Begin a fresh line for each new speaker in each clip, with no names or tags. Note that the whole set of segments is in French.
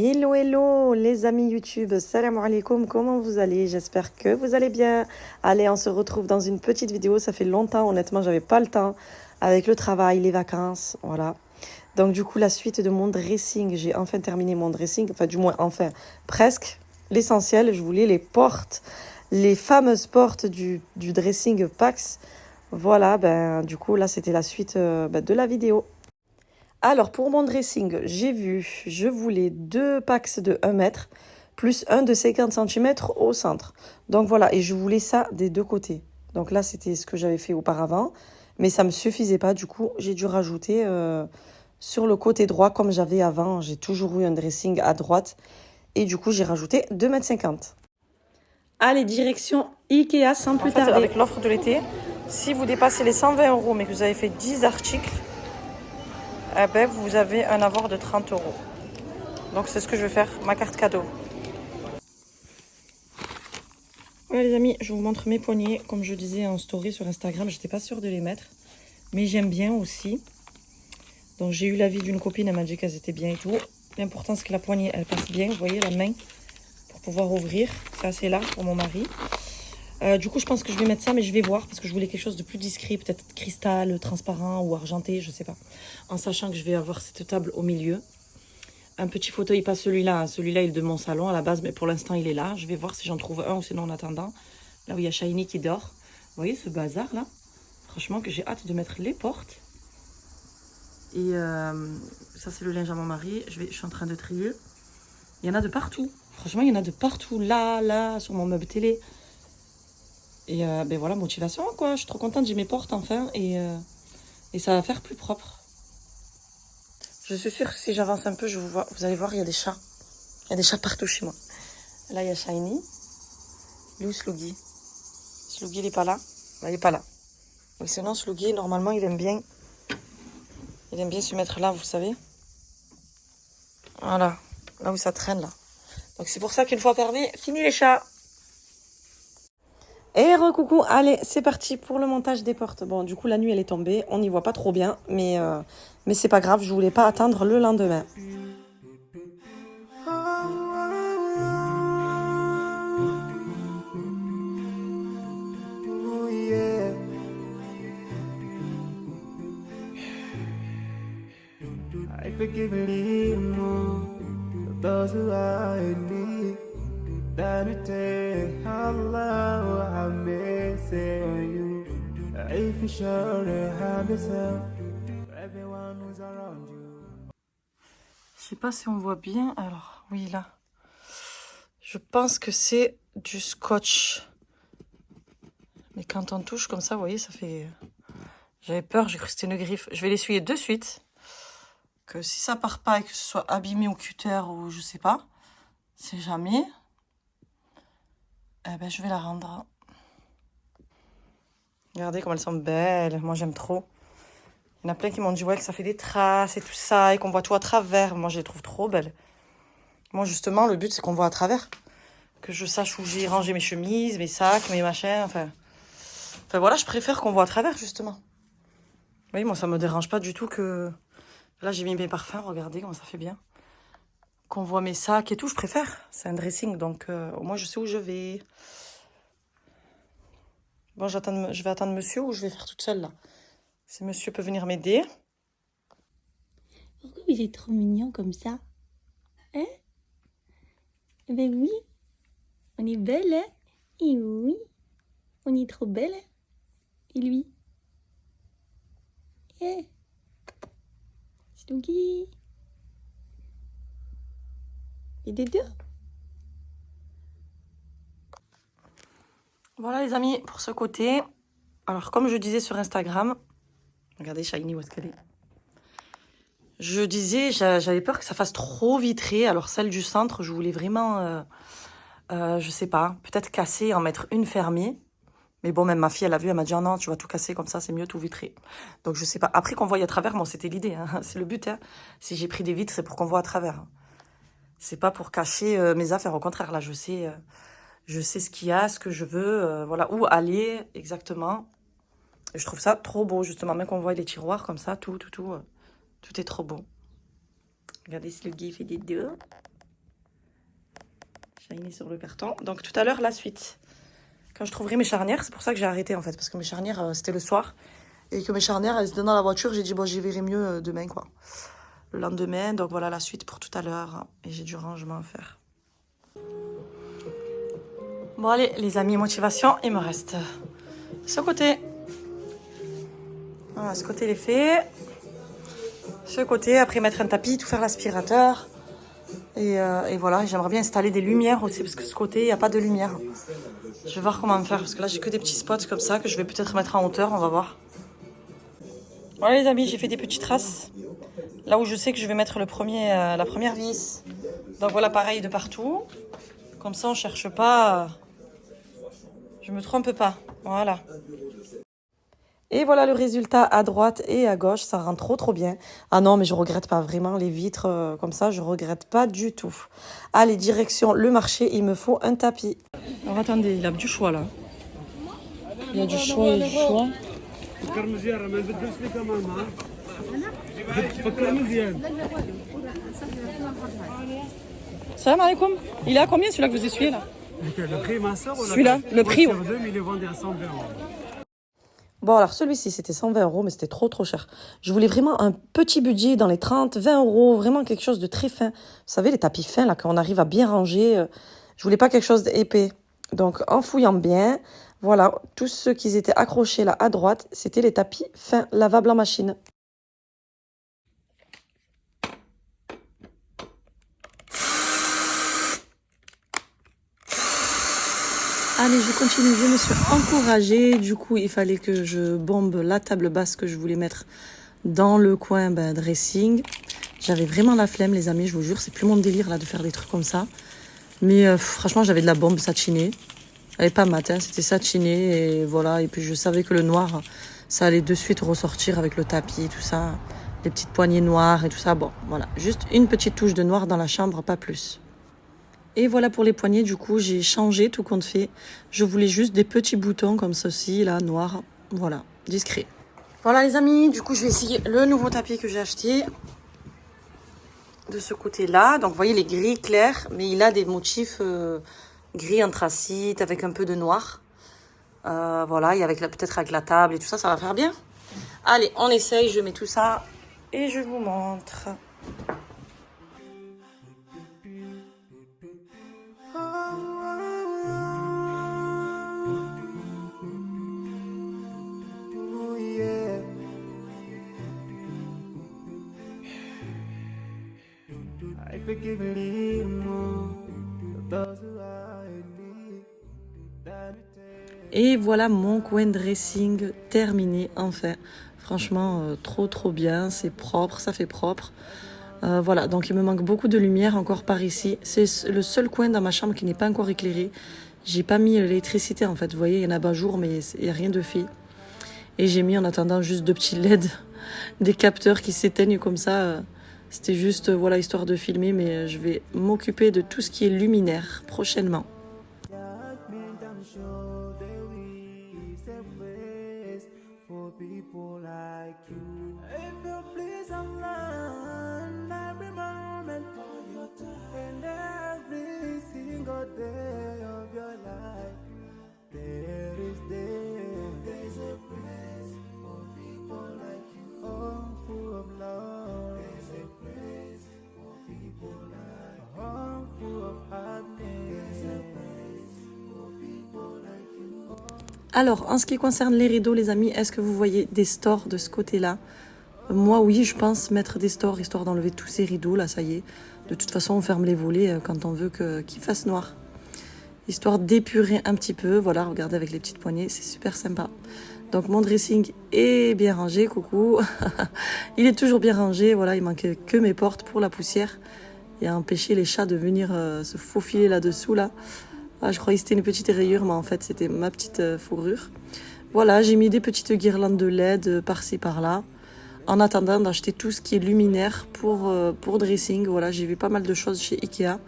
Hello, hello les amis YouTube, salam alaikum, comment vous allez? J'espère que vous allez bien. Allez, on se retrouve dans une petite vidéo, ça fait longtemps, honnêtement, j'avais pas le temps avec le travail, les vacances, voilà. Donc du coup, la suite de mon dressing, j'ai enfin terminé mon dressing, enfin du moins, enfin, presque. L'essentiel, je voulais les portes, les fameuses portes du dressing Pax. Voilà, ben du coup, là, c'était la suite de la vidéo. Alors, pour mon dressing, je voulais 2 packs de 1 mètre, plus un de 50 cm au centre. Donc voilà, et je voulais ça des deux côtés. Donc là, c'était ce que j'avais fait auparavant, mais ça ne me suffisait pas. Du coup, j'ai dû rajouter sur le côté droit, comme j'avais avant. J'ai toujours eu un dressing à droite. Et du coup, j'ai rajouté 2,50 m. Allez, direction Ikea sans plus tarder. Avec l'offre de l'été, si vous dépassez les 120 € mais que vous avez fait 10 articles, eh ben, vous avez un avoir de 30 €. Donc c'est ce que je vais faire, ma carte cadeau. Voilà les amis, je vous montre mes poignets. Comme je disais en story sur Instagram, j'étais pas sûre de les mettre. Mais j'aime bien aussi. Donc j'ai eu l'avis d'une copine, elle m'a dit qu'elles étaient bien et tout. L'important c'est que la poignée, elle passe bien. Vous voyez la main pour pouvoir ouvrir. C'est assez large pour mon mari. Du coup je pense que je vais mettre ça, mais je vais voir. Parce que je voulais quelque chose de plus discret. Peut-être cristal, transparent ou argenté, je sais pas. En sachant que je vais avoir cette table au milieu. Un petit fauteuil, pas celui-là. Celui-là, il est de mon salon à la base, mais pour l'instant, il est là. Je vais voir si j'en trouve un ou sinon en attendant. Là où il y a Shiny qui dort. Vous voyez ce bazar-là? Franchement, que j'ai hâte de mettre les portes. Et ça, c'est le linge à mon mari. Je suis en train de trier. Il y en a de partout. Franchement, il y en a de partout. Là, sur mon meuble télé. Et ben voilà, motivation, quoi. Je suis trop contente, j'ai mes portes enfin. Et ça va faire plus propre. Je suis sûre que si j'avance un peu, vous allez voir, il y a des chats. Il y a des chats partout chez moi. Là, il y a Shiny. Il est où Sluggy? Sluggy, il n'est pas là? Bah, il n'est pas là. Mais sinon, Sluggy, normalement, il aime bien se mettre là, vous savez. Voilà. Là où ça traîne, là. Donc, c'est pour ça qu'une fois fermé, fini les chats. Et recoucou, allez, c'est parti pour le montage des portes. Bon, du coup, la nuit, elle est tombée. On n'y voit pas trop bien, mais c'est pas grave. Je voulais pas attendre le lendemain. Je sais pas si on voit bien. Alors, oui, là. Je pense que c'est du scotch. Mais quand on touche comme ça, vous voyez, ça fait... J'avais peur, j'ai cru que c'était une griffe. Je vais l'essuyer de suite. Que si ça part pas et que ce soit abîmé au cutter ou je sais pas, c'est jamais. Eh ben, je vais la rendre. Regardez comme elles sont belles. Moi, j'aime trop. Il y en a plein qui m'ont dit ouais, que ça fait des traces et tout ça et qu'on voit tout à travers. Moi, je les trouve trop belles. Moi, justement, le but, c'est qu'on voit à travers. Que je sache où j'ai rangé mes chemises, mes sacs, mes machins. Enfin voilà, je préfère qu'on voit à travers, justement. Vous voyez, moi, ça me dérange pas du tout que... Là, j'ai mis mes parfums. Regardez comment ça fait bien. Qu'on voit mes sacs et tout, je préfère. C'est un dressing, donc au moins, je sais où je vais. Bon, je vais attendre monsieur ou je vais faire toute seule, là. Si monsieur peut venir m'aider.
Pourquoi il est trop mignon comme ça? Hein? Eh ben oui, on est belle, hein? Et oui, on est trop belle, hein? Et lui? Eh? Sluggy? Et des deux?
Voilà, les amis, pour ce côté. Alors, comme je disais sur Instagram... Regardez Shiny, où est-ce qu'elle est? Je disais, j'avais peur que ça fasse trop vitré. Alors, celle du centre, je voulais vraiment... je sais pas, peut-être casser, en mettre une fermée. Mais bon, même ma fille, elle a vu, elle m'a dit, oh non, tu vas tout casser comme ça, c'est mieux, tout vitré. Donc, je sais pas. Après qu'on voie à travers, moi, c'était l'idée. Hein. C'est le but. Hein. Si j'ai pris des vitres, c'est pour qu'on voit à travers. C'est pas pour cacher mes affaires. Au contraire, là, je sais ce qu'il y a, ce que je veux, voilà, où aller exactement. Et je trouve ça trop beau, justement. Même qu'on voit les tiroirs comme ça, tout est trop beau. Regardez si le gay fait des deux. shiny sur le carton. Donc tout à l'heure, la suite. Quand je trouverai mes charnières, c'est pour ça que j'ai arrêté en fait. Parce que mes charnières, c'était le soir. Et que mes charnières, elles étaient dans la voiture. J'ai dit, bon, j'y verrai mieux demain, quoi. Le lendemain. Donc voilà la suite pour tout à l'heure. Et j'ai du rangement à faire. Bon, allez, les amis, motivation, il me reste ce côté. Voilà, ce côté, il est fait. Ce côté, après mettre un tapis, tout faire l'aspirateur. Et voilà, j'aimerais bien installer des lumières aussi, parce que ce côté, il n'y a pas de lumière. Je vais voir comment faire, parce que là, j'ai que des petits spots comme ça, que je vais peut-être mettre en hauteur, on va voir. Voilà les amis, j'ai fait des petites traces. Là où je sais que je vais mettre la première vis. Donc voilà, pareil de partout. Comme ça, on ne cherche pas. Je me trompe pas. Voilà. Et voilà le résultat à droite et à gauche, ça rend trop bien. Ah non, mais je regrette pas vraiment les vitres comme ça, je regrette pas du tout. Allez, direction le marché, il me faut un tapis. Alors attendez, il a du choix là. Il y a du choix, il y a du choix. Salam alaikum. Il est à combien celui-là que vous essuyez là?
Le prix, ma soeur,
celui-là, le prix.
Sur deux, mais il est vendu à 120 €.
Bon, alors celui-ci, c'était 120 €, mais c'était trop cher. Je voulais vraiment un petit budget dans les 30, 20 €, vraiment quelque chose de très fin. Vous savez, les tapis fins, là, qu'on arrive à bien ranger. Je voulais pas quelque chose d'épais. Donc, en fouillant bien, voilà, tous ceux qui étaient accrochés là à droite, c'était les tapis fins, lavables en machine. Allez, je continue, je me suis encouragée. Du coup, il fallait que je bombe la table basse que je voulais mettre dans le coin dressing. J'avais vraiment la flemme, les amis, je vous jure. C'est plus mon délire là de faire des trucs comme ça. Mais franchement, j'avais de la bombe satinée. Elle n'est pas mat, hein, c'était satiné. Et voilà, et puis je savais que le noir, ça allait de suite ressortir avec le tapis, tout ça. Les petites poignées noires et tout ça. Bon, voilà, juste une petite touche de noir dans la chambre, pas plus. Et voilà pour les poignets, du coup, j'ai changé tout compte fait. Je voulais juste des petits boutons comme ceci, là, noirs. Voilà, discret. Voilà les amis, du coup, je vais essayer le nouveau tapis que j'ai acheté. De ce côté-là. Donc, vous voyez, les gris clairs, mais il a des motifs gris anthracite avec un peu de noir. Voilà, et avec peut-être avec la table et tout ça, ça va faire bien. Allez, on essaye, je mets tout ça et je vous montre. Et voilà mon coin dressing terminé enfin. Franchement, trop bien. C'est propre, ça fait propre. Voilà, donc il me manque beaucoup de lumière encore par ici. C'est le seul coin dans ma chambre qui n'est pas encore éclairé. J'ai pas mis l'électricité en fait. Vous voyez, il y en a bas jour, mais il n'y a rien de fait. Et j'ai mis en attendant juste 2 petits LED, des capteurs qui s'éteignent comme ça. C'était juste, voilà, histoire de filmer, mais je vais m'occuper de tout ce qui est luminaire prochainement. Alors, en ce qui concerne les rideaux, les amis, est-ce que vous voyez des stores de ce côté-là? Moi, oui, je pense mettre des stores, histoire d'enlever tous ces rideaux, là, ça y est. De toute façon, on ferme les volets quand on veut qu'il fasse noir. Histoire d'épurer un petit peu. Voilà, regardez avec les petites poignées, c'est super sympa. Donc, mon dressing est bien rangé, coucou. Il est toujours bien rangé, voilà, il manque que mes portes pour la poussière. Et à empêcher les chats de venir se faufiler là-dessous, là. Ah, je croyais que c'était une petite rayure, mais en fait, c'était ma petite fourrure. Voilà, j'ai mis des petites guirlandes de LED par-ci, par-là. En attendant d'acheter tout ce qui est luminaire pour dressing. Voilà, j'ai vu pas mal de choses chez Ikea.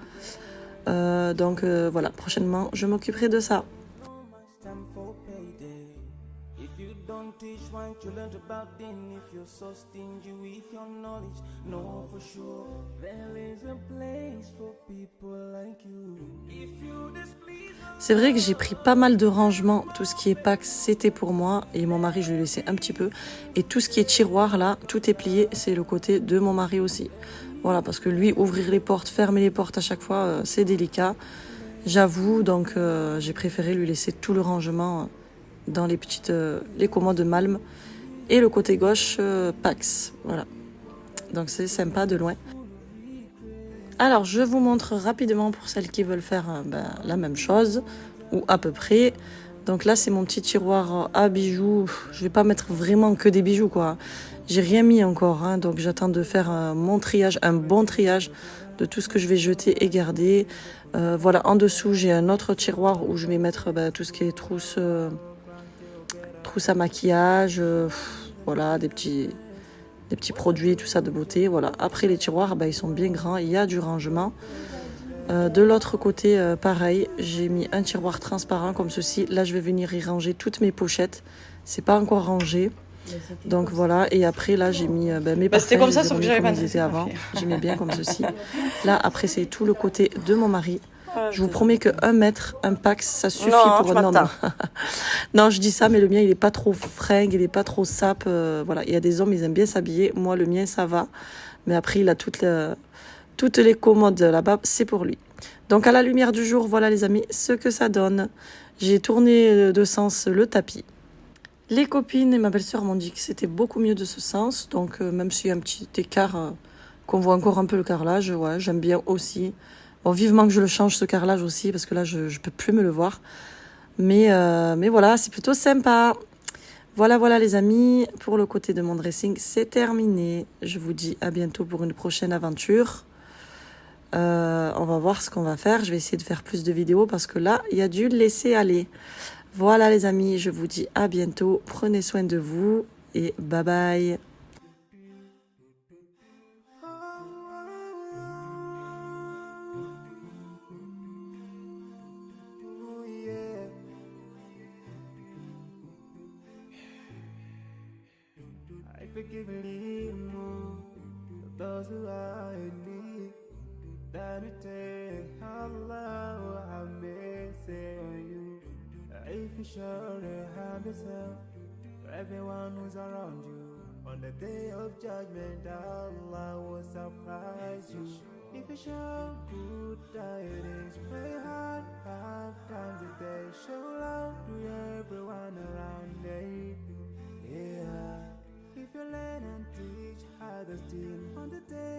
Donc voilà, prochainement, je m'occuperai de ça.
teach one children about things if you're so stingy with your knowledge. No, for sure, there is a place for people like you. If you displease.
C'est vrai que j'ai pris pas mal de rangements. Tout ce qui est packs, c'était pour moi. Et mon mari, je lui ai laissé un petit peu. Et tout ce qui est tiroir, là, tout est plié. C'est le côté de mon mari aussi. Voilà, parce que lui, ouvrir les portes, fermer les portes à chaque fois, c'est délicat. J'avoue, donc j'ai préféré lui laisser tout le rangement dans les petites les commodes de Malm. Et le côté gauche, Pax. Voilà. Donc c'est sympa de loin. Alors, je vous montre rapidement pour celles qui veulent faire la même chose, ou à peu près. Donc là, c'est mon petit tiroir à bijoux. Je vais pas mettre vraiment que des bijoux, quoi. J'ai rien mis encore, hein, donc j'attends de faire mon triage, un bon triage de tout ce que je vais jeter et garder. Voilà, en dessous, j'ai un autre tiroir où je vais mettre tout ce qui est trousse à maquillage, voilà, des petits produits, tout ça de beauté. Voilà. Après, les tiroirs, ils sont bien grands, il y a du rangement. De l'autre côté, pareil, j'ai mis un tiroir transparent comme ceci. Là, je vais venir y ranger toutes mes pochettes. C'est pas encore rangé. Donc voilà, et après là j'ai mis mes parfums,
c'était comme ça, sauf que j'avais pas
ils étaient avant. J'aimais bien comme ceci. Là après c'est tout le côté de mon mari. Je vous promets que 1 mètre, un pack, ça suffit pour un homme. Non, je dis ça, mais le mien il est pas trop fringue, il est pas trop sap. Voilà, il y a des hommes ils aiment bien s'habiller. Moi le mien ça va, mais après il a toutes les commodes là-bas, c'est pour lui. Donc à la lumière du jour, voilà les amis, ce que ça donne. J'ai tourné de sens le tapis. Les copines et ma belle-sœur m'ont dit que c'était beaucoup mieux de ce sens. Donc, même s'il y a un petit écart, qu'on voit encore un peu le carrelage, ouais, j'aime bien aussi. Bon, vivement que je le change, ce carrelage aussi, parce que là, je peux plus me le voir. Mais voilà, c'est plutôt sympa. Voilà les amis. Pour le côté de mon dressing, c'est terminé. Je vous dis à bientôt pour une prochaine aventure. On va voir ce qu'on va faire. Je vais essayer de faire plus de vidéos parce que là, il y a dû laisser aller. Voilà les amis, je vous dis à bientôt. Prenez soin de vous et bye bye.
If you show the hand yourself to everyone who's around you, on the day of judgment, Allah will surprise you. If you show good tidings, pray hard 5 times a day. Show love to everyone around you. Yeah. If you learn and teach others, on the day.